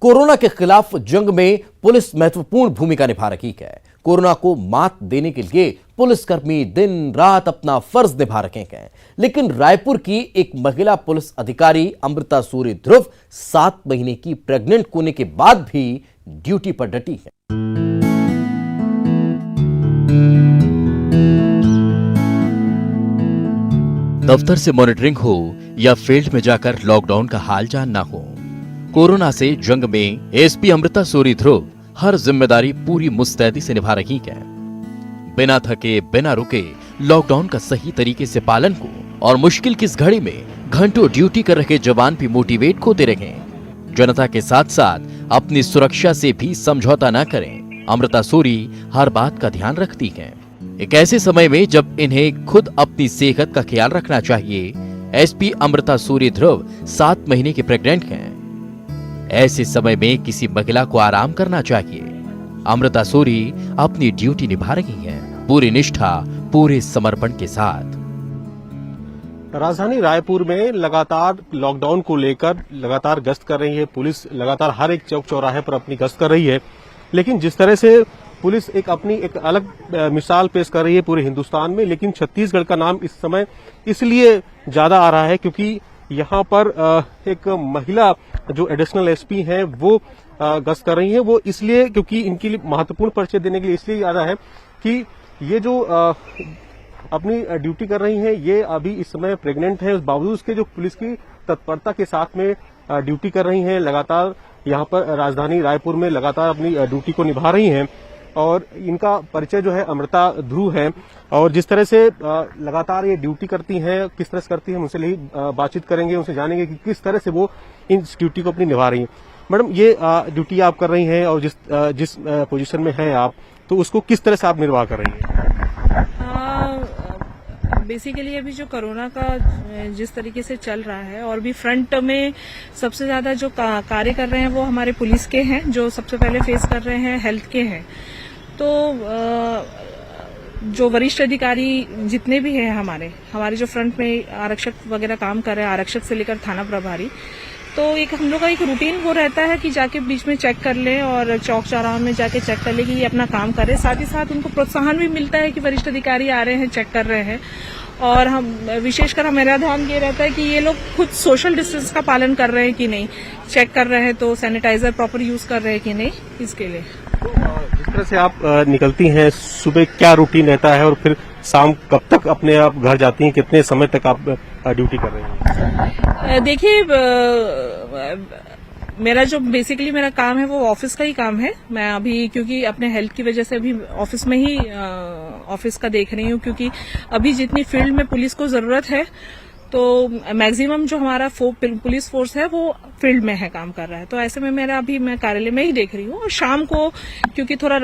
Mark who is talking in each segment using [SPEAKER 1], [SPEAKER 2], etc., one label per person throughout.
[SPEAKER 1] Corona के खिलाफ जंग में पुलिस महत्वपूर्ण भूमिका निभा रही है। कोरोना को मात देने के लिए पुलिसकर्मी दिन रात अपना फर्ज निभा रहे हैं। लेकिन रायपुर की एक महिला पुलिस अधिकारी अमृता सूर्य ध्रुव 7 महीने की प्रेग्नेंट होने के बाद भी ड्यूटी पर डटी है। दफ्तर से मॉनिटरिंग हो या फील्ड में जाकर लॉकडाउन का हाल जानना हो, कोरोना से जंग में एसपी अमृता सूर्य ध्रुव हर जिम्मेदारी पूरी मुस्तैदी से निभा रही है। बिना थके बिना रुके लॉकडाउन का सही तरीके से पालन को और मुश्किल की इस घड़ी में घंटों ड्यूटी कर रहे जवान भी मोटिवेट होते रहे। जनता के साथ साथ अपनी सुरक्षा से भी समझौता न करें, अमृता सूर्य हर बात का ध्यान रखती हैं। एक ऐसे समय में जब इन्हें खुद अपनी सेहत का ख्याल रखना चाहिए, एसपी अमृता सूर्य ध्रुव 7 महीने की प्रेग्नेंट हैं। ऐसे समय में किसी महिला को आराम करना चाहिए। अमृता सूर्य अपनी ड्यूटी निभा रही हैं, पूरी निष्ठा पूरे समर्पण के साथ।
[SPEAKER 2] राजधानी रायपुर में लगातार लॉकडाउन को लेकर लगातार गश्त कर रही है पुलिस। लगातार हर एक चौक चौराहे पर अपनी गश्त कर रही है। लेकिन जिस तरह से पुलिस अपनी एक अलग मिसाल पेश कर रही है पूरे हिंदुस्तान में, लेकिन छत्तीसगढ़ का नाम इस समय इसलिए ज्यादा आ रहा है क्योंकि यहाँ पर एक महिला जो एडिशनल एसपी हैं वो गश्त कर रही हैं। वो इसलिए क्योंकि इनके लिए महत्वपूर्ण परिचय देने के लिए इसलिए आ रहा है कि ये जो अपनी ड्यूटी कर रही हैं ये अभी इस समय प्रेग्नेंट है। उस बावजूद उसके जो पुलिस की तत्परता के साथ में ड्यूटी कर रही हैं, लगातार यहाँ पर राजधानी रायपुर में लगातार अपनी ड्यूटी को निभा रही हैं। और इनका परिचय जो है अमृता ध्रुव है। और जिस तरह से लगातार ये ड्यूटी करती हैं, किस तरह से करती हैं, उनसे बातचीत करेंगे, उनसे जानेंगे कि किस तरह से वो इस ड्यूटी को अपनी निभा रही हैं। मैडम, ये ड्यूटी आप कर रही हैं और जिस पोजीशन में हैं आप, तो उसको किस तरह से आप निर्वाह कर रही हैं?
[SPEAKER 3] बेसिकली अभी जो कोरोना का जिस तरीके से चल रहा है और भी फ्रंट में सबसे ज्यादा जो कार्य कर रहे हैं वो हमारे पुलिस के हैं, जो सबसे पहले फेस कर रहे हैं हेल्थ के हैं। तो जो वरिष्ठ अधिकारी जितने भी हैं हमारे जो फ्रंट में आरक्षक वगैरह काम कर रहे हैं, आरक्षक से लेकर थाना प्रभारी, तो एक हम लोग का एक रूटीन वो रहता है कि जाके बीच में चेक कर लें और चौक चौराहों में जाके चेक कर लें कि ये अपना काम करें। साथ ही साथ उनको प्रोत्साहन भी मिलता है कि वरिष्ठ अधिकारी आ रहे हैं, चेक कर रहे हैं। और हम विशेषकर मेरा ध्यान ये रहता है कि ये लोग खुद सोशल डिस्टेंस का पालन कर रहे हैं कि नहीं, चेक कर रहे हैं तो सैनिटाइजर प्रॉपर यूज कर रहे हैं कि नहीं, इसके लिए।
[SPEAKER 2] जिस तरह से आप निकलती हैं, सुबह क्या रूटीन रहता है और फिर शाम कब तक अपने आप घर जाती हैं, कितने समय तक आप ड्यूटी कर रहे हैं?
[SPEAKER 3] देखिए, मेरा जो बेसिकली मेरा काम है वो ऑफिस का ही काम है। मैं अभी क्योंकि अपने हेल्थ की वजह से अभी ऑफिस में ही ऑफिस का देख रही हूँ, क्योंकि अभी जितनी फील्ड में पुलिस को जरूरत है तो मैक्सिमम जो हमारा पुलिस फोर्स है वो फील्ड में है, काम कर रहा है। तो ऐसे में मैं कार्यालय में ही देख रही हूँ। और शाम को क्योंकि थोड़ा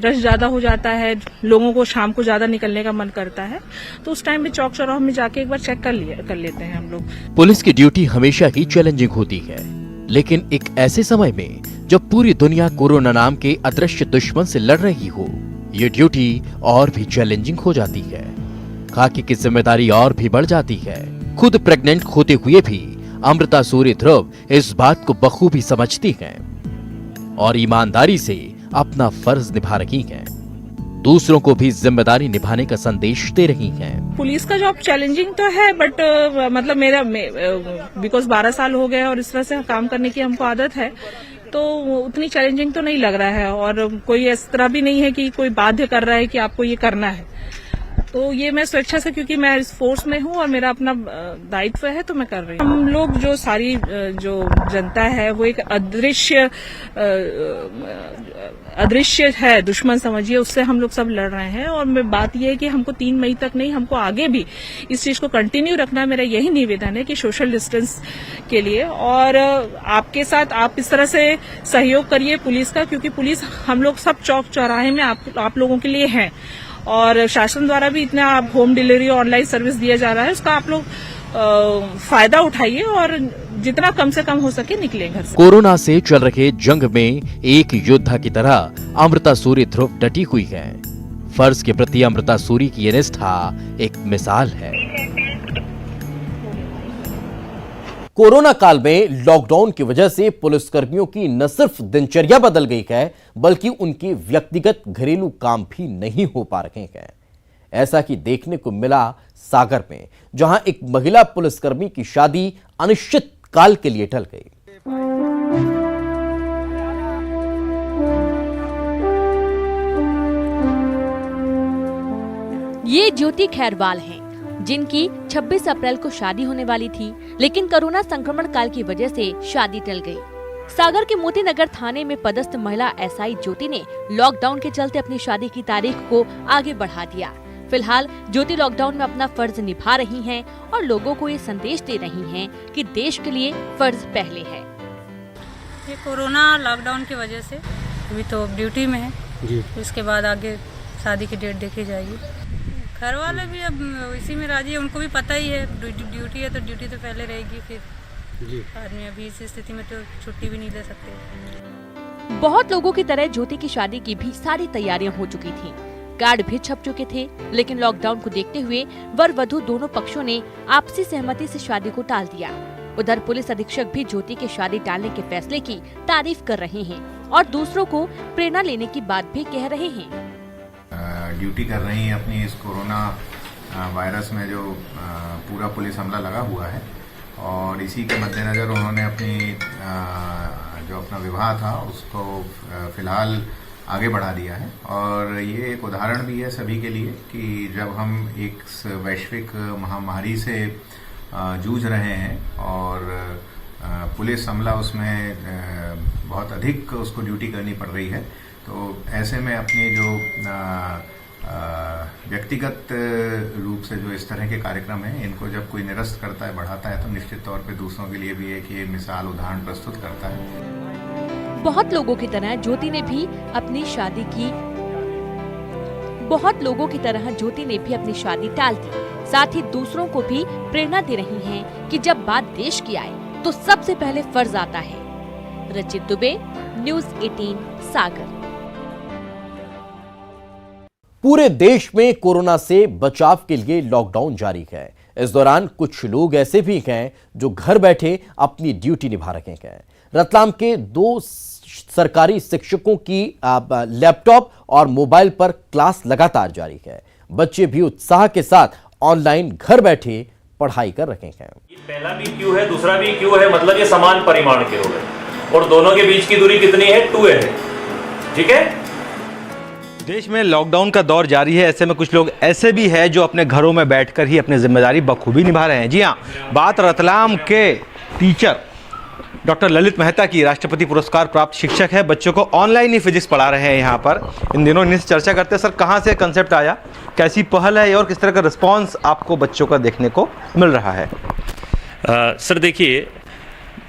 [SPEAKER 3] रश ज्यादा हो जाता है, लोगों को शाम को ज्यादा निकलने का मन करता है, तो उस टाइम में चौक चौराहों में जाके एक बार चेक कर लेते हैं हम लोग।
[SPEAKER 1] पुलिस की ड्यूटी हमेशा ही चैलेंजिंग होती है, लेकिन एक ऐसे समय में जब पूरी दुनिया कोरोना नाम के अदृश्य दुश्मन से लड़ रही हो, ये ड्यूटी और भी चैलेंजिंग हो जाती है। खाकी की जिम्मेदारी और भी बढ़ जाती है। खुद प्रेग्नेंट होते हुए भी अमृता सूर्य ध्रुव इस बात को बखूबी समझती हैं और ईमानदारी से अपना फर्ज निभा रही हैं। दूसरों को भी जिम्मेदारी निभाने का संदेश दे रही हैं।
[SPEAKER 3] पुलिस का जॉब चैलेंजिंग तो है, बट मतलब मेरा बिकॉज 12 साल हो गए और इस तरह से काम करने की हमको आदत है, तो उतनी चैलेंजिंग तो नहीं लग रहा है। और कोई इस तरह भी नहीं है कि कोई बाध्य कर रहा है कि आपको ये करना है। तो ये मैं स्वेच्छा से, क्योंकि मैं इस फोर्स में हूँ और मेरा अपना दायित्व है, तो मैं कर रही हूँ। हम लोग जो सारी जो जनता है वो एक अदृश्य है दुश्मन समझिए, उससे हम लोग सब लड़ रहे हैं। और बात यह है कि हमको 3 मई तक नहीं, हमको आगे भी इस चीज को कंटिन्यू रखना। मेरा यही निवेदन है कि सोशल डिस्टेंस के लिए और आपके साथ आप इस तरह से सहयोग करिए पुलिस का, क्योंकि पुलिस हम लोग सब चौक चौराहे में आप लोगों के लिए है। और शासन द्वारा भी इतना होम डिलीवरी ऑनलाइन सर्विस दिया जा रहा है, उसका आप लोग फायदा उठाइए और जितना कम से कम हो सके निकले घर से।
[SPEAKER 1] कोरोना से चल रहे जंग में एक योद्धा की तरह अमृता सूर्य ध्रुव डटी हुई है। फर्ज के प्रति अमृता सूर्य की ये निष्ठा एक मिसाल है। कोरोना काल में लॉकडाउन की वजह से पुलिसकर्मियों की न सिर्फ दिनचर्या बदल गई है बल्कि उनके व्यक्तिगत घरेलू काम भी नहीं हो पा रहे हैं। ऐसा कि देखने को मिला सागर में, जहां एक महिला पुलिसकर्मी की शादी अनिश्चित काल के लिए टल गई।
[SPEAKER 4] ये ज्योति खैरवाल हैं, जिनकी 26 अप्रैल को शादी होने वाली थी, लेकिन कोरोना संक्रमण काल की वजह से शादी टल गई। सागर के मोती नगर थाने में पदस्थ महिला एसआई ज्योति ने लॉकडाउन के चलते अपनी शादी की तारीख को आगे बढ़ा दिया। फिलहाल ज्योति लॉकडाउन में अपना फर्ज निभा रही हैं और लोगों को ये संदेश दे रही हैं कि देश के लिए फर्ज पहले है।
[SPEAKER 5] ये कोरोना लॉकडाउन की वजह से अभी तो ड्यूटी में है जी। इसके बाद आगे शादी की डेट देखी जाएगी। घर वाले भी अब इसी में राजी है, उनको भी पता ही है ड्यूटी है तो ड्यूटी तो पहले रहेगी। फिर जी आदमी अभी इस स्थिति में तो छुट्टी भी नहीं ले सकते।
[SPEAKER 4] बहुत लोगों की तरह ज्योति की शादी की भी सारी तैयारियां हो चुकी थी, कार्ड भी छप चुके थे, लेकिन लॉकडाउन को देखते हुए वर वधू दोनों पक्षों ने आपसी सहमति से शादी को टाल दिया। उधर पुलिस अधीक्षक भी ज्योति की शादी टालने के फैसले की तारीफ कर रहे हैं और दूसरों को प्रेरणा लेने की बात भी कह रहे हैं।
[SPEAKER 6] ड्यूटी कर रही है अपनी इस कोरोना वायरस में जो पूरा पुलिस हमला लगा हुआ है, और इसी के मद्देनजर उन्होंने अपनी जो अपना विवाह था उसको फिलहाल आगे बढ़ा दिया है। और ये एक उदाहरण भी है सभी के लिए कि जब हम एक वैश्विक महामारी से जूझ रहे हैं और पुलिस हमला उसमें बहुत अधिक उसको ड्यूटी करनी पड़ रही है, तो ऐसे में अपनी जो व्यक्तिगत रूप से जो इस तरह के कार्यक्रम हैं, इनको जब कोई निरस्त करता है, बढ़ाता है, तो निश्चित तौर पे दूसरों के लिए भी एक ये मिसाल उदाहरण प्रस्तुत करता है।
[SPEAKER 4] बहुत लोगों की तरह ज्योति ने भी अपनी शादी टाल दी। साथ ही दूसरों को भी प्रेरणा दे रही हैं कि जब बात देश की आए तो सबसे पहले फर्ज आता है। रचित दुबे, न्यूज़ 18 सागर।
[SPEAKER 1] पूरे देश में कोरोना से बचाव के लिए लॉकडाउन जारी है। इस दौरान कुछ लोग ऐसे भी हैं जो घर बैठे अपनी ड्यूटी निभा रहे हैं। रतलाम के 2 सरकारी शिक्षकों की लैपटॉप और मोबाइल पर क्लास लगातार जारी है। बच्चे भी उत्साह के साथ ऑनलाइन घर बैठे पढ़ाई कर रहे हैं।
[SPEAKER 7] पहला भी क्यू है, दूसरा भी क्यू है, मतलब ये समान परिमाण के हो गए और दोनों के बीच की दूरी कितनी है? 2 है। ठीक है।
[SPEAKER 8] देश में लॉकडाउन का दौर जारी है, ऐसे में कुछ लोग ऐसे भी हैं जो अपने घरों में बैठकर ही अपनी जिम्मेदारी बखूबी निभा रहे हैं। जी हाँ, बात रतलाम के टीचर डॉक्टर ललित मेहता की, राष्ट्रपति पुरस्कार प्राप्त शिक्षक है, बच्चों को ऑनलाइन ही फिजिक्स पढ़ा रहे हैं यहाँ पर। इन दिनों इनसे चर्चा करते हैं। सर, कहाँ से कंसेप्ट आया, कैसी पहल है और किस तरह का रिस्पॉन्स आपको बच्चों का देखने को मिल रहा है?
[SPEAKER 7] सर देखिए,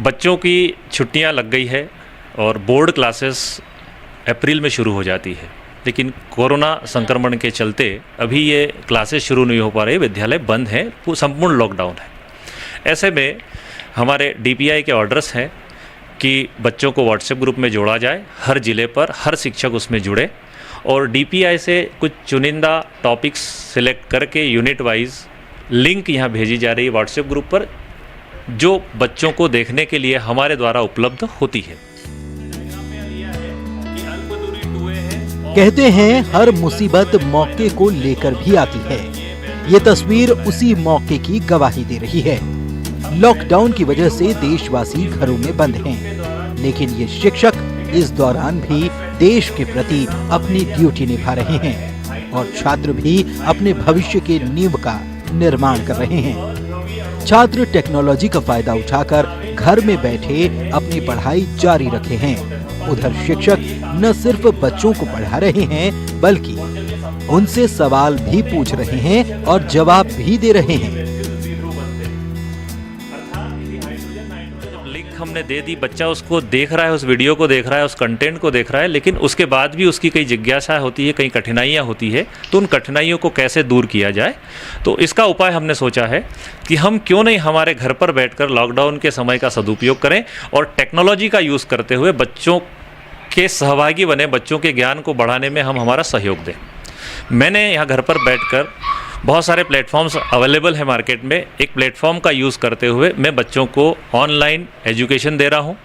[SPEAKER 7] बच्चों की छुट्टियाँ लग गई है और बोर्ड क्लासेस अप्रैल में शुरू हो जाती है, लेकिन कोरोना संक्रमण के चलते अभी ये क्लासेस शुरू नहीं हो पा रही, विद्यालय बंद हैं, संपूर्ण लॉकडाउन है। ऐसे में हमारे डीपीआई के ऑर्डर्स हैं कि बच्चों को व्हाट्सएप ग्रुप में जोड़ा जाए, हर ज़िले पर हर शिक्षक उसमें जुड़े, और डीपीआई से कुछ चुनिंदा टॉपिक्स सिलेक्ट करके यूनिट वाइज लिंक यहाँ भेजी जा रही है व्हाट्सएप ग्रुप पर, जो बच्चों को देखने के लिए हमारे द्वारा उपलब्ध होती है।
[SPEAKER 9] कहते हैं हर मुसीबत मौके को लेकर भी आती है। ये तस्वीर उसी मौके की गवाही दे रही है। लॉकडाउन की वजह से देशवासी घरों में बंद हैं, लेकिन ये शिक्षक इस दौरान भी देश के प्रति अपनी ड्यूटी निभा रहे हैं और छात्र भी अपने भविष्य के नींव का निर्माण कर रहे हैं। छात्र टेक्नोलॉजी का फायदा उठाकर घर में बैठे अपनी पढ़ाई जारी रखे हैं। उधर शिक्षक न सिर्फ बच्चों को पढ़ा रहे हैं बल्कि उनसे सवाल भी पूछ रहे हैं और जवाब भी दे रहे हैं।
[SPEAKER 7] लिंक हमने दे दी, बच्चा उसको देख रहा है, उस वीडियो को देख रहा है, उस कंटेंट को देख रहा है, लेकिन उसके बाद भी उसकी कई जिज्ञासा होती है, कई कठिनाइयाँ होती है, तो उन कठिनाइयों को कैसे दूर किया जाए। तो इसका उपाय हमने सोचा है कि हम क्यों नहीं हमारे घर पर बैठकर लॉकडाउन के समय का सदुपयोग करें और टेक्नोलॉजी का यूज़ करते हुए बच्चों के सहभागी बने, बच्चों के ज्ञान को बढ़ाने में हम हमारा सहयोग दें। मैंने यहाँ घर पर बैठकर बहुत सारे प्लेटफॉर्म्स अवेलेबल है मार्केट में। एक प्लेटफॉर्म का यूज़ करते हुए मैं बच्चों को ऑनलाइन एजुकेशन दे रहा हूँ।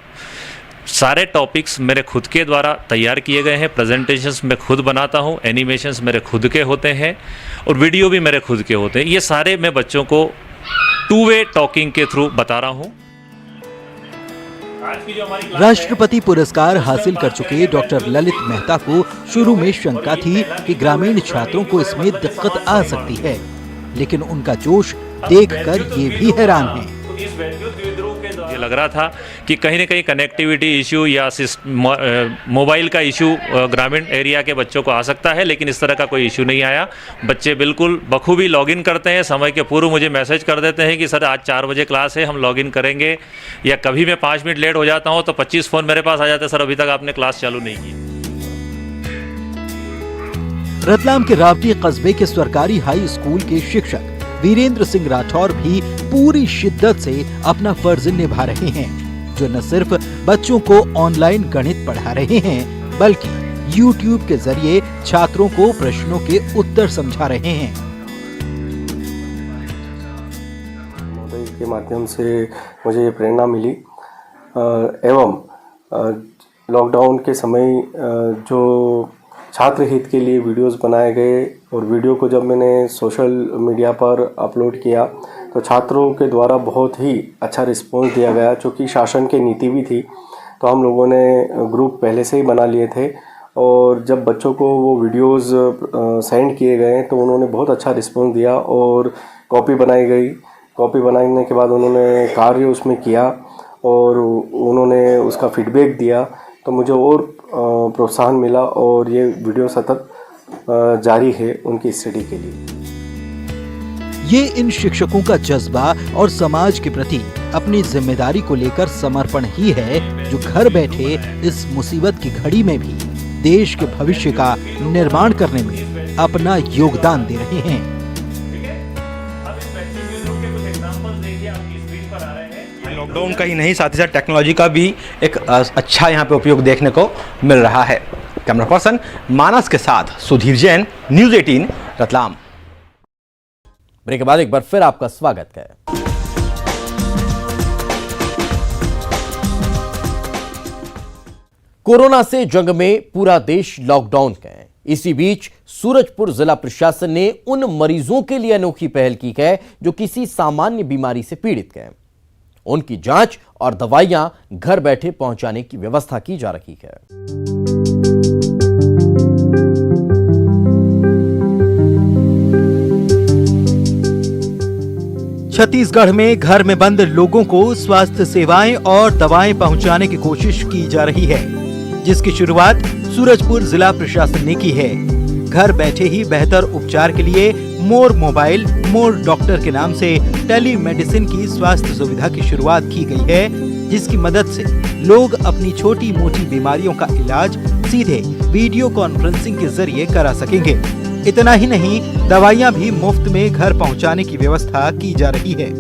[SPEAKER 7] सारे टॉपिक्स मेरे खुद के द्वारा तैयार किए गए हैं, प्रेजेंटेशंस मैं खुद बनाता हूँ, एनिमेशंस मेरे खुद के होते हैं और वीडियो भी मेरे खुद के होते हैं। ये सारे मैं बच्चों को टू वे टॉकिंग के थ्रू बता रहा हूँ।
[SPEAKER 9] राष्ट्रपति पुरस्कार हासिल कर चुके डॉक्टर ललित मेहता को शुरू में शंका थी कि ग्रामीण छात्रों को इसमें दिक्कत आ सकती है, लेकिन उनका जोश देखकर ये भी हैरान हैं।
[SPEAKER 7] मुझे लग रहा था कि कहीं न कहीं कनेक्टिविटी इशू या मोबाइल का इशू ग्रामीण एरिया के बच्चों को आ सकता है, लेकिन इस तरह का कोई इशू नहीं आया। बच्चे बिल्कुल बखूबी लॉगिन करते हैं, समय के पूर्व मुझे मैसेज कर देते हैं कि सर आज 4 बजे क्लास है, हम लॉगिन करेंगे। या कभी मैं 5 मिनट लेट हो जाता हूँ तो 25 फ़ोन मेरे पास आ जाते हैं, सर अभी तक आपने क्लास चालू नहीं की।
[SPEAKER 9] रतलाम के रावटी कस्बे के सरकारी हाई स्कूल के शिक्षक वीरेंद्र सिंह राठौर भी पूरी शिद्दत से अपना फर्ज निभा रहे हैं, जो न सिर्फ बच्चों को ऑनलाइन गणित पढ़ा रहे हैं, बल्कि YouTube के जरिए छात्रों को प्रश्नों के उत्तर समझा रहे हैं।
[SPEAKER 10] के माध्यम से मुझे ये प्रेरणा मिली एवं लॉकडाउन के समय जो छात्र हित के लिए वीडियोस बनाए गए और वीडियो को जब मैंने सोशल मीडिया पर अपलोड किया तो छात्रों के द्वारा बहुत ही अच्छा रिस्पॉन्स दिया गया। चूँकि शासन की नीति भी थी तो हम लोगों ने ग्रुप पहले से ही बना लिए थे और जब बच्चों को वो वीडियोस सेंड किए गए तो उन्होंने बहुत अच्छा रिस्पॉन्स दिया और कॉपी बनाई गई। कॉपी बनाने के बाद उन्होंने कार्य उसमें किया और उन्होंने उसका फीडबैक दिया, तो मुझे और प्रोत्साहन मिला और ये वीडियो सतत जारी है उनकी स्टडी के लिए।
[SPEAKER 9] ये इन शिक्षकों का जज्बा और समाज के प्रति अपनी जिम्मेदारी को लेकर समर्पण ही है, जो घर बैठे इस मुसीबत की घड़ी में भी देश के भविष्य का निर्माण करने में अपना योगदान दे रहे हैं।
[SPEAKER 8] लॉकडाउन का ही नहीं, साथ ही साथ टेक्नोलॉजी का भी एक अच्छा यहाँ पे उपयोग देखने को मिल रहा है। कैमरा पर्सन मानस के साथ सुधीर जैन, न्यूज़ 18 रतलाम।
[SPEAKER 1] ब्रेक के बाद एक बार फिर आपका स्वागत है। कोरोना से जंग में पूरा देश लॉकडाउन का है। इसी बीच सूरजपुर जिला प्रशासन ने उन मरीजों के लिए अनोखी पहल की है जो किसी सामान्य बीमारी से पीड़ित हैं। उनकी जांच और दवाइयां घर बैठे पहुंचाने की व्यवस्था की जा रही है।
[SPEAKER 9] छत्तीसगढ़ में घर में बंद लोगों को स्वास्थ्य सेवाएं और दवाएं पहुंचाने की कोशिश की जा रही है, जिसकी शुरुआत सूरजपुर जिला प्रशासन ने की है। घर बैठे ही बेहतर उपचार के लिए मोर मोबाइल मोर डॉक्टर के नाम से टेलीमेडिसिन की स्वास्थ्य सुविधा की शुरुआत की गई है, जिसकी मदद से लोग अपनी छोटी मोटी बीमारियों का इलाज सीधे वीडियो कॉन्फ्रेंसिंग के जरिए करा सकेंगे। इतना ही नहीं, दवाइयां भी मुफ्त में घर पहुंचाने की व्यवस्था की जा रही है।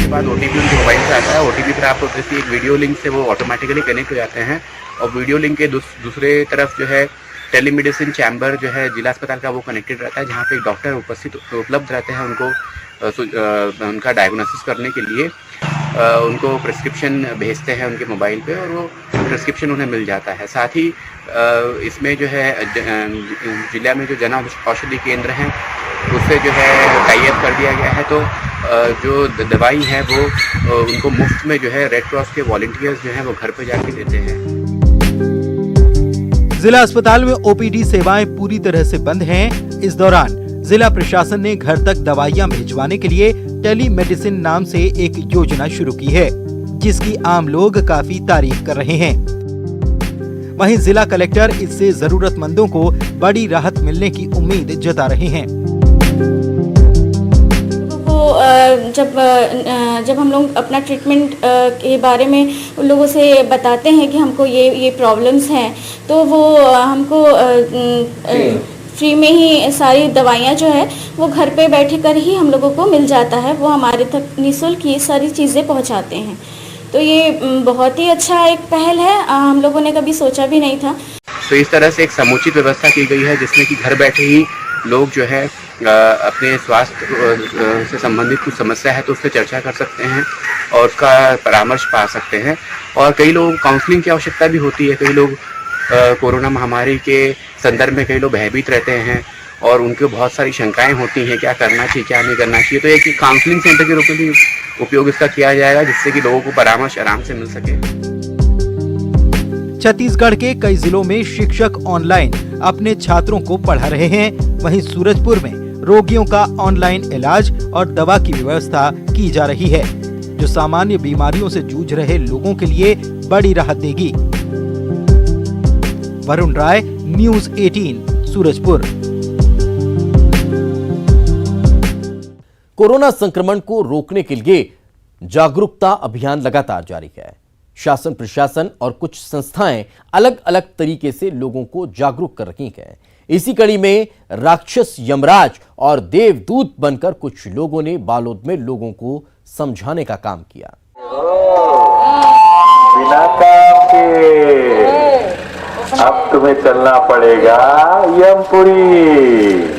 [SPEAKER 11] बाद ओटीपी उनके मोबाइल पे आता है। ओटीपी पर आपको किसी एक वीडियो लिंक से वो ऑटोमेटिकली कनेक्ट हो जाते हैं और वीडियो लिंक के दूसरे तरफ जो है टेलीमेडिसिन चैम्बर जो है जिला अस्पताल का वो कनेक्टेड रहता है, जहाँ पे एक डॉक्टर उपलब्ध रहते हैं उनको उनका डायग्नोसिस करने के लिए। उनको प्रिस्क्रिप्शन भेजते हैं उनके मोबाइल पे और वो प्रिस्क्रिप्शन उन्हें मिल जाता है। साथ ही इसमें जो है जिला में जो जन औषधि केंद्र हैं उससे जो है टाई अप कर दिया गया है, तो जो दवाई है वो उनको मुफ्त में जो है रेड क्रॉस के वॉलंटियर्स जो हैं वो घर पे जाके देते हैं।
[SPEAKER 9] जिला अस्पताल में ओपीडी सेवाएं पूरी तरह से बंद हैं। इस दौरान जिला प्रशासन ने घर तक दवाइयां भिजवाने के लिए टेलीमेडिसिन नाम से एक योजना शुरू की है, जिसकी आम लोग काफी तारीफ कर रहे हैं। वहीं जिला कलेक्टर इससे जरूरतमंदों को बड़ी राहत मिलने की उम्मीद जता रहे हैं।
[SPEAKER 12] जब हम लोग अपना ट्रीटमेंट के बारे में उन लोगों से बताते हैं कि हमको ये प्रॉब्लम्स हैं, तो वो हमको फ्री में ही सारी दवाइयाँ जो है वो घर पे बैठे कर ही हम लोगों को मिल जाता है। वो हमारे तक निःशुल्क ये सारी चीज़ें पहुँचाते हैं, तो ये बहुत ही अच्छा एक पहल है, हम लोगों ने कभी सोचा भी नहीं था।
[SPEAKER 11] तो इस तरह से एक समुचित व्यवस्था की गई है जिसमें कि घर बैठे ही लोग जो है अपने स्वास्थ्य से संबंधित कुछ समस्या है तो उस पर चर्चा कर सकते हैं और उसका परामर्श पा सकते हैं। और कई लोग काउंसलिंग की आवश्यकता भी होती है। कई लोग कोरोना महामारी के संदर्भ में कई लोग भयभीत रहते हैं और उनको बहुत सारी शंकाएं होती हैं, क्या करना चाहिए क्या नहीं करना चाहिए। तो एक काउंसलिंग सेंटर के रूप में भी उपयोग इसका किया जाएगा, जिससे कि लोगों को परामर्श आराम से मिल सके।
[SPEAKER 9] छत्तीसगढ़ के कई जिलों में शिक्षक ऑनलाइन अपने छात्रों को पढ़ा रहे हैं। वहीं सूरजपुर में रोगियों का ऑनलाइन इलाज और दवा की व्यवस्था की जा रही है, जो सामान्य बीमारियों से जूझ रहे लोगों के लिए बड़ी राहत देगी। वरुण राय, न्यूज़ 18, सूरजपुर।
[SPEAKER 1] कोरोना संक्रमण को रोकने के लिए जागरूकता अभियान लगातार जारी है। शासन, प्रशासन और कुछ संस्थाएं अलग अलग तरीके से लोगों को जागरूक कर रही हैं। इसी कड़ी में राक्षस यमराज और देवदूत बनकर कुछ लोगों ने बालोद में लोगों को समझाने का काम किया।
[SPEAKER 13] बिना काम के अब तुम्हें चलना पड़ेगा यमपुरी।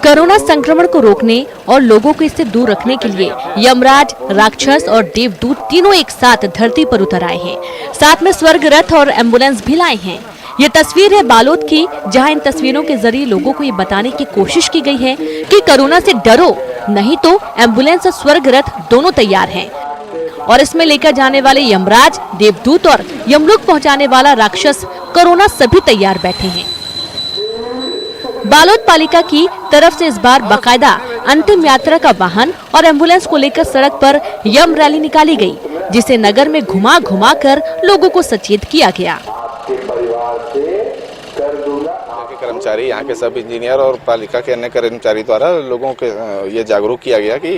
[SPEAKER 4] कोरोना संक्रमण को रोकने और लोगों को इससे दूर रखने के लिए यमराज, राक्षस और देवदूत तीनों एक साथ धरती पर उतर आए हैं। साथ में स्वर्ग रथ और एम्बुलेंस भी लाए हैं। ये तस्वीर है बालोद की, जहां इन तस्वीरों के जरिए लोगों को ये बताने की कोशिश की गई है कि कोरोना से डरो नहीं, तो एम्बुलेंस और स्वर्ग रथ दोनों तैयार हैं। और इसमें लेकर जाने वाले यमराज, देवदूत और यमलोक पहुँचाने वाला राक्षस कोरोना सभी तैयार बैठे हैं। बालोद पालिका की तरफ से इस बार बाकायदा अंतिम यात्रा का वाहन और एम्बुलेंस को लेकर सड़क पर यम रैली निकाली गई, जिसे नगर में घुमा घुमा कर लोगों को सचेत किया गया।
[SPEAKER 14] कर्मचारी, यहाँ के सब इंजीनियर और पालिका के अन्य कर्मचारी द्वारा लोगों के ये जागरूक किया गया कि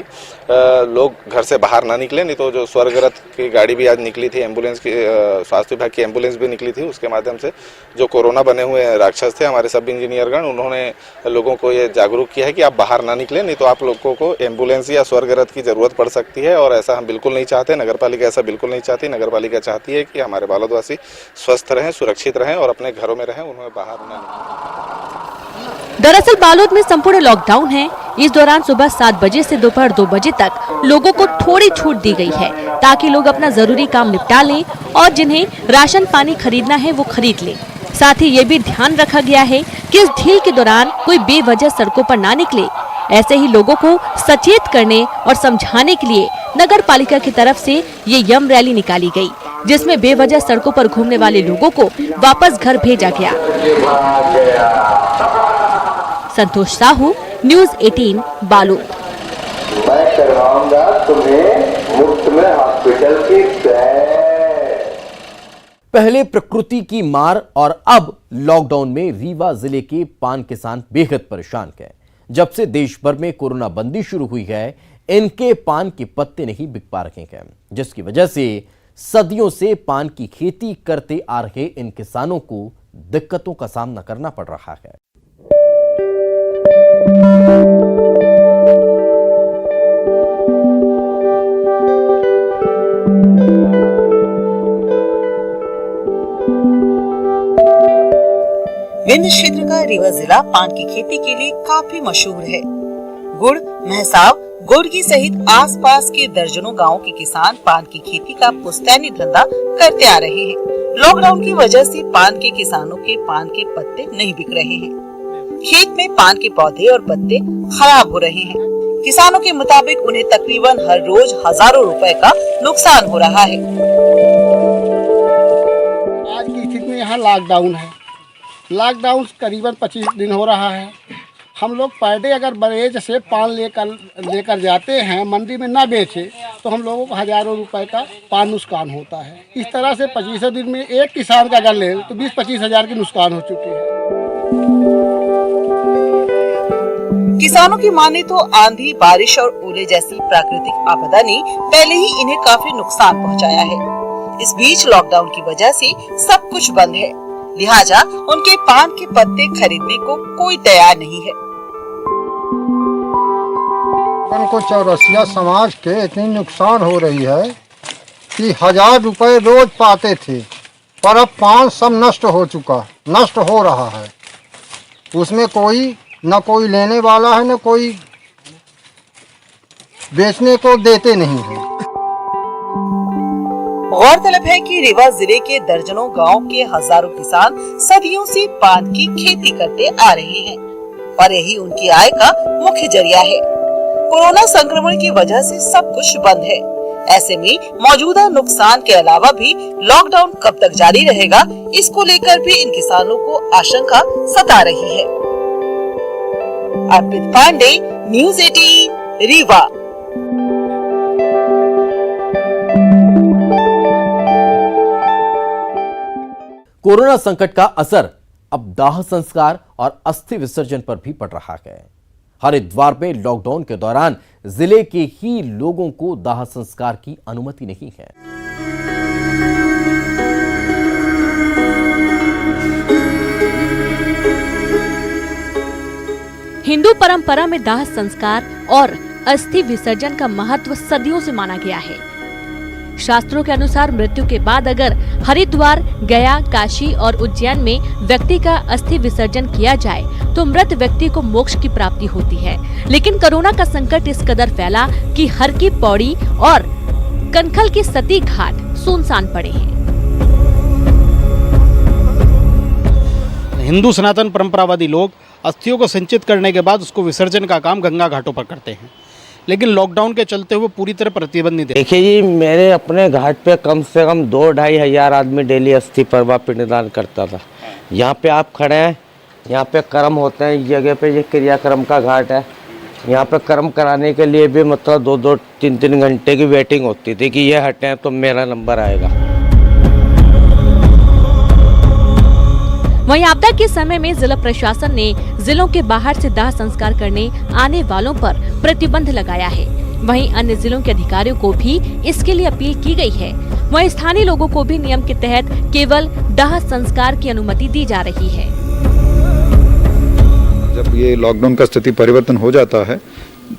[SPEAKER 14] लोग घर से बाहर ना निकले। नहीं तो जो स्वर्ग रथ की गाड़ी भी आज निकली थी, एम्बुलेंस की, स्वास्थ्य विभाग की एम्बुलेंस भी निकली थी, उसके माध्यम से जो कोरोना बने हुए राक्षस थे हमारे सब इंजीनियरगण, उन्होंने लोगों को ये जागरूक किया है कि आप बाहर ना निकले, नहीं तो आप लोगों को एम्बुलेंस या स्वर्ग रथ की जरूरत पड़ सकती है। और ऐसा हम बिल्कुल नहीं चाहते, नगर पालिका ऐसा बिल्कुल नहीं चाहती। नगर पालिका चाहती है कि हमारे बालोदवासी स्वस्थ रहें, सुरक्षित रहें और अपने घरों में रहें, उन्हें बाहर न निकलें।
[SPEAKER 4] दरअसल बालोद में संपूर्ण लॉकडाउन है। इस दौरान सुबह 7 बजे से दोपहर 2 बजे तक लोगों को थोड़ी छूट दी गई है, ताकि लोग अपना जरूरी काम निपटा लें और जिन्हें राशन पानी खरीदना है वो खरीद लें। साथ ही ये भी ध्यान रखा गया है कि इस ढील के दौरान कोई बेवजह सड़कों पर ना निकले। ऐसे ही लोगों को सचेत करने और समझाने के लिए नगर पालिका की तरफ से ये यम रैली निकाली गई, जिसमें बेवजह सड़कों पर घूमने वाले लोगों को वापस घर भेजा गया। संतोष साहू, न्यूज़ 18, बालोद।
[SPEAKER 13] मैं करवाऊंगा तुम्हें मुफ्त में हॉस्पिटल की
[SPEAKER 1] पहले प्रकृति की मार और अब लॉकडाउन में रीवा जिले के पान किसान बेहद परेशान हैं। जब से देश भर में कोरोना बंदी शुरू हुई है, इनके पान के पत्ते नहीं बिक पा रहे हैं, जिसकी वजह से सदियों से पान की खेती करते आ रहे इन किसानों को दिक्कतों का सामना करना पड़ रहा है।
[SPEAKER 15] विंध्य क्षेत्र का रीवा जिला पान की खेती के लिए काफी मशहूर है। गुड़, महसाव, गोड़गी सहित आसपास के दर्जनों गांवों के किसान पान की खेती का पुश्तैनी धंधा करते आ रहे हैं। लॉकडाउन की वजह से पान के किसानों के पान के पत्ते नहीं बिक रहे हैं। खेत में पान के पौधे और पत्ते खराब हो रहे हैं। किसानों के मुताबिक उन्हें तकरीबन हर रोज हजारों रुपए का नुकसान हो रहा है।
[SPEAKER 16] आज की स्थिति में यहाँ लॉकडाउन है। लॉकडाउन करीबन 25 दिन हो रहा है। हम लोग पर डे अगर बरेज से पान लेकर जाते हैं, मंडी में ना बेचे तो हम लोगों को हजारों रुपए का पान नुकसान होता है। इस तरह से 25 दिन में एक किसान का अगर ले तो 20-25 हजार की नुकसान हो चुकी है।
[SPEAKER 15] किसानों की माने तो आंधी, बारिश और ओले जैसी प्राकृतिक आपदा ने पहले ही इन्हें काफी नुकसान पहुंचाया है। इस बीच लॉकडाउन की वजह से सब कुछ बंद है, लिहाजा उनके पान के पत्ते खरीदने को कोई तैयार नहीं है।
[SPEAKER 17] उनको चौरसिया समाज के इतनी नुकसान हो रही है कि 1000 रुपए रोज पाते थे, पर अब पान सब नष्ट हो चुका, नष्ट हो रहा है। उसमें कोई न कोई लेने वाला है न कोई बेचने को देते नहीं है।
[SPEAKER 15] गौरतलब है कि रीवा जिले के दर्जनों गांव के हजारों किसान सदियों से पान की खेती करते आ रहे हैं और यही उनकी आय का मुख्य जरिया है। कोरोना संक्रमण की वजह से सब कुछ बंद है। ऐसे में मौजूदा नुकसान के अलावा भी लॉकडाउन कब तक जारी रहेगा, इसको लेकर भी इन किसानों को आशंका सता रही है। अर्पित पांडे, न्यूज़ 18 रीवा।
[SPEAKER 1] कोरोना संकट का असर अब दाह संस्कार और अस्थि विसर्जन पर भी पड़ रहा है। हरिद्वार में लॉकडाउन के दौरान जिले के ही लोगों को दाह संस्कार की अनुमति नहीं है।
[SPEAKER 4] हिंदू परंपरा में दाह संस्कार और अस्थि विसर्जन का महत्व सदियों से माना गया है। शास्त्रों के अनुसार मृत्यु के बाद अगर हरिद्वार, गया, काशी और उज्जैन में व्यक्ति का अस्थि विसर्जन किया जाए तो मृत व्यक्ति को मोक्ष की प्राप्ति होती है। लेकिन कोरोना का संकट इस कदर फैला कि हर की पौड़ी और कनखल के सती घाट सुनसान पड़े हैं।
[SPEAKER 16] हिंदू सनातन परंपरावादी लोग अस्थियों को संचित करने के बाद उसको विसर्जन का काम गंगा घाटों पर करते हैं, लेकिन लॉकडाउन के चलते हुए पूरी तरह प्रतिबंधित है।
[SPEAKER 18] देखिए जी, मेरे अपने घाट पे कम से कम 2-2.5 हजार आदमी डेली अस्थि परवा पिंडदान करता था। यहाँ पे आप खड़े हैं, यहाँ पे कर्म होते हैं, इस जगह पे ये क्रियाक्रम का घाट है। यहाँ पे कर्म कराने के लिए भी मतलब 2-2, 3-3 घंटे की वेटिंग होती थी कि ये हटे तो मेरा नंबर आएगा।
[SPEAKER 4] वहीं आपदा के समय में जिला प्रशासन ने जिलों के बाहर से दाह संस्कार करने आने वालों पर प्रतिबंध लगाया है। वहीं अन्य जिलों के अधिकारियों को भी इसके लिए अपील की गई है। वहीं स्थानीय लोगों को भी नियम के तहत केवल दाह संस्कार की अनुमति दी जा रही है।
[SPEAKER 19] जब ये लॉकडाउन का स्थिति परिवर्तन हो जाता है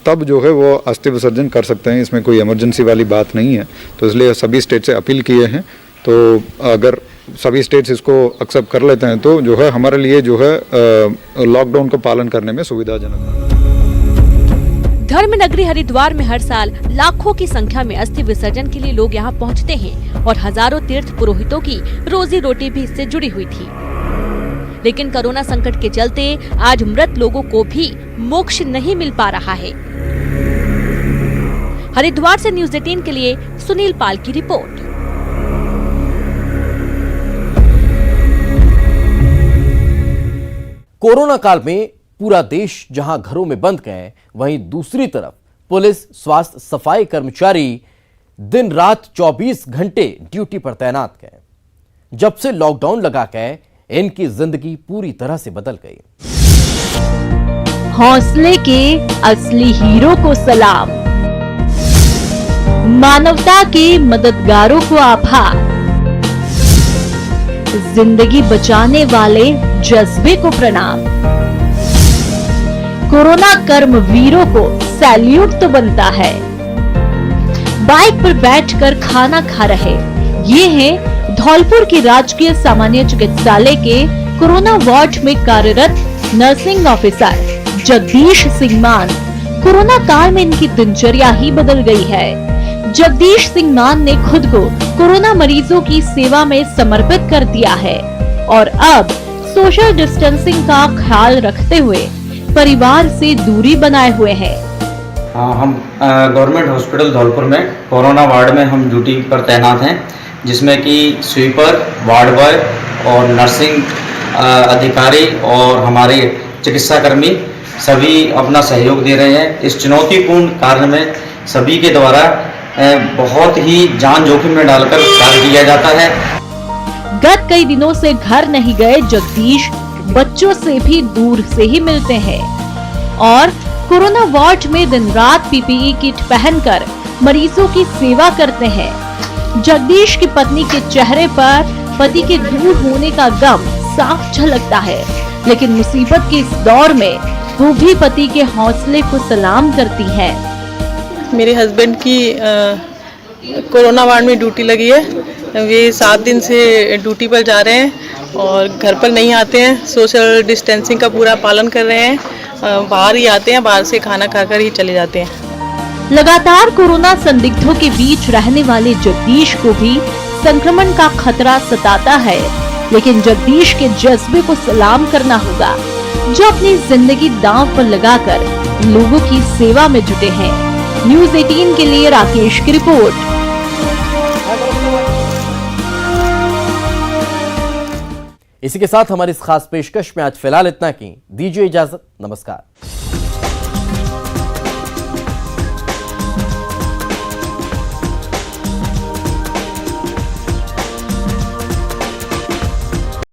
[SPEAKER 19] तब जो है वो अस्थि विसर्जन कर सकते हैं, इसमें कोई इमरजेंसी वाली बात नहीं है। तो इसलिए सभी स्टेट से अपील किए हैं, तो अगर सभी स्टेट्स इसको एक्सेप्ट कर लेते हैं तो जो है हमारे लिए जो है लॉकडाउन का पालन करने में सुविधाजनक है।
[SPEAKER 4] धर्म नगरी हरिद्वार में हर साल लाखों की संख्या में अस्थि विसर्जन के लिए लोग यहां पहुंचते हैं और हजारों तीर्थ पुरोहितों की रोजी रोटी भी इससे जुड़ी हुई थी। लेकिन कोरोना संकट के चलते आज मृत लोगों को भी मोक्ष नहीं मिल पा रहा है। हरिद्वार से न्यूज़ 18 के लिए सुनील पाल की रिपोर्ट।
[SPEAKER 1] कोरोना काल में पूरा देश जहां घरों में बंद गए, वहीं दूसरी तरफ पुलिस, स्वास्थ्य, सफाई कर्मचारी दिन रात 24 घंटे ड्यूटी पर तैनात गए। जब से लॉकडाउन लगा गए, इनकी जिंदगी पूरी तरह से बदल गई।
[SPEAKER 20] हौसले के असली हीरो को सलाम, मानवता के मददगारों को आभार, जिंदगी बचाने वाले जज्बे को प्रणाम। कोरोना कर्मवीरों को सैल्यूट तो बनता है। बाइक पर बैठकर खाना खा रहे ये हैं धौलपुर के राजकीय सामान्य चिकित्सालय के कोरोना वार्ड में कार्यरत नर्सिंग ऑफिसर जगदीश सिंह मान। कोरोना काल में इनकी दिनचर्या ही बदल गई है। जगदीश सिंह मान ने खुद को कोरोना मरीजों की सेवा में समर्पित कर दिया है और अब सोशल डिस्टेंसिंग का ख्याल रखते हुए परिवार से दूरी बनाए हुए हैं।
[SPEAKER 21] हम गवर्नमेंट हॉस्पिटल धौलपुर में कोरोना वार्ड में हम ड्यूटी पर तैनात हैं, जिसमें कि स्वीपर, वार्ड बॉय और नर्सिंग अधिकारी और हमारे चिकित्साकर्मी सभी अपना सहयोग दे रहे हैं। इस चुनौतीपूर्ण कार्य में सभी के द्वारा बहुत ही जान जोखिम में डालकर कार्य किया जाता है।
[SPEAKER 20] गत कई दिनों से घर नहीं गए जगदीश बच्चों से भी दूर से ही मिलते हैं और कोरोना वार्ड में दिन रात पीपीई किट पहनकर मरीजों की सेवा करते हैं। जगदीश की पत्नी के चेहरे पर पति के दूर होने का गम साफ झलकता है, लेकिन मुसीबत के इस दौर में वो भी पति के हौसले को सलाम करती है।
[SPEAKER 22] मेरे हस्बैंड की कोरोना वार्ड में ड्यूटी लगी है। वे 7 दिन से ड्यूटी पर जा रहे हैं और घर पर नहीं आते हैं, सोशल डिस्टेंसिंग का पूरा पालन कर रहे हैं, बाहर ही आते हैं, बाहर से खाना खाकर ही चले जाते हैं।
[SPEAKER 20] लगातार कोरोना संदिग्धों के बीच रहने वाले जगदीश को भी संक्रमण का खतरा सताता है, लेकिन जगदीश के जज्बे को सलाम करना होगा, जो अपनी जिंदगी दांव पर लगाकर लोगों की सेवा में जुटे हैं। न्यूज़ 18 के लिए राकेश की रिपोर्ट।
[SPEAKER 2] इसी के साथ हमारी इस खास पेशकश में आज फिलहाल इतना ही। दीजिए इजाजत, नमस्कार।